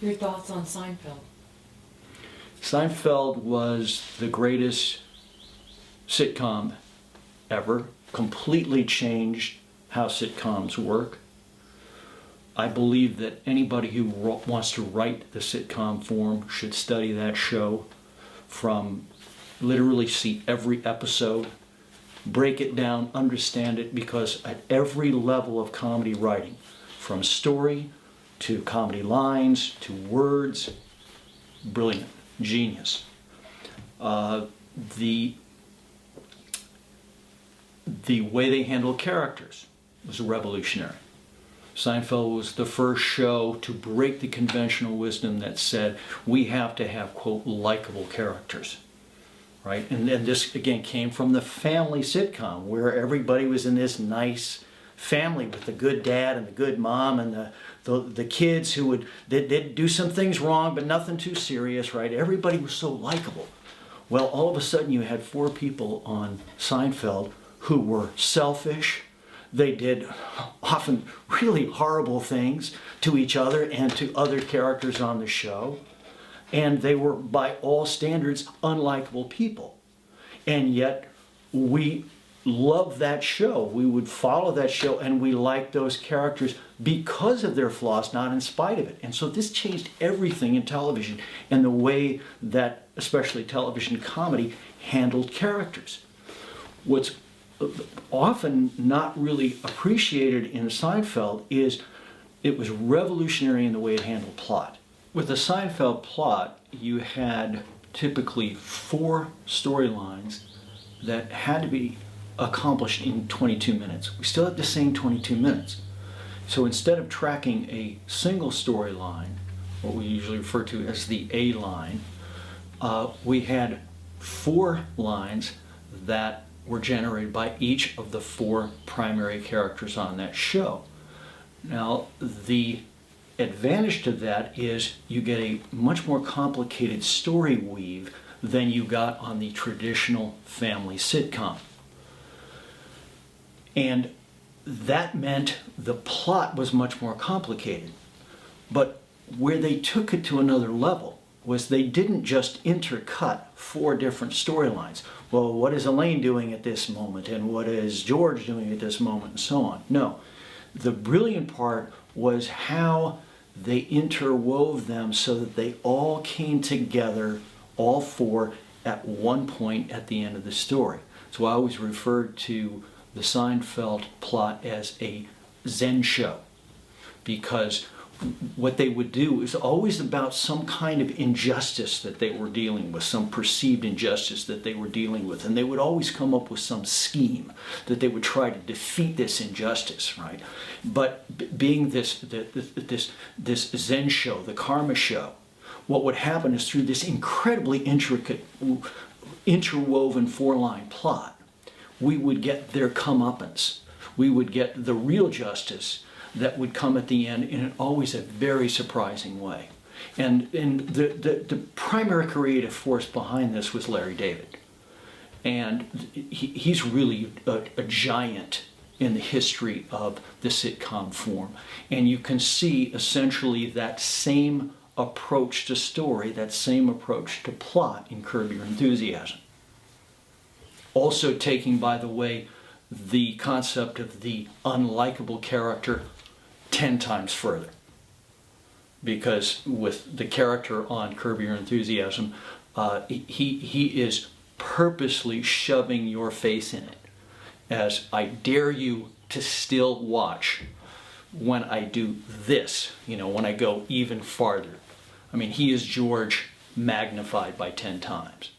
Your thoughts on Seinfeld? Seinfeld was the greatest sitcom ever. Completely changed how sitcoms work. I believe that anybody who wants to write the sitcom form should study that show, from literally see every episode, break it down, understand it, because at every level of comedy writing, from story to comedy lines to words, brilliant, genius. The way they handle characters was revolutionary. Seinfeld was the first show to break the conventional wisdom that said we have to have, quote, likable characters, right? And then this, again, came from the family sitcom where everybody was in this nice family with the good dad and the good mom and the kids who would they'd do some things wrong but nothing too serious, right? Everybody was so likable. Well, all of a sudden you had four people on Seinfeld who were selfish. They did often really horrible things to each other and to other characters on the show. And they were, by all standards, unlikable people. And yet we loved that show. We would follow that show and we liked those characters because of their flaws, not in spite of it. And so this changed everything in television and the way that, especially television comedy, handled characters. What's often not really appreciated in Seinfeld is it was revolutionary in the way it handled plot. With the Seinfeld plot, you had typically 4 storylines that had to be accomplished in 22 minutes. We still have the same 22 minutes. So instead of tracking a single storyline, what we usually refer to as the A line, we had 4 lines that were generated by each of the 4 primary characters on that show. Now, the advantage to that is you get a much more complicated story weave than you got on the traditional family sitcom. And that meant the plot was much more complicated. But where they took it to another level was they didn't just intercut 4 different storylines. Well, what is Elaine doing at this moment? And what is George doing at this moment? And so on. No. The brilliant part was how they interwove them so that they all came together, all 4, at one point at the end of the story. So I always referred to the Seinfeld plot as a Zen show, because what they would do is always about some kind of injustice that they were dealing with, some perceived injustice that they were dealing with, and they would always come up with some scheme that they would try to defeat this injustice, right? But being this Zen show, the karma show, what would happen is through this incredibly intricate, interwoven 4-line plot, we would get their comeuppance. We would get the real justice that would come at the end in always a very surprising way. And the primary creative force behind this was Larry David. And he's really a giant in the history of the sitcom form. And you can see essentially that same approach to story, that same approach to plot in Curb Your Enthusiasm. Also taking, by the way, the concept of the unlikable character 10 times further. Because with the character on Curb Your Enthusiasm, he is purposely shoving your face in it, as I dare you to still watch when I do this, you know, when I go even farther. I mean, he is George magnified by 10 times.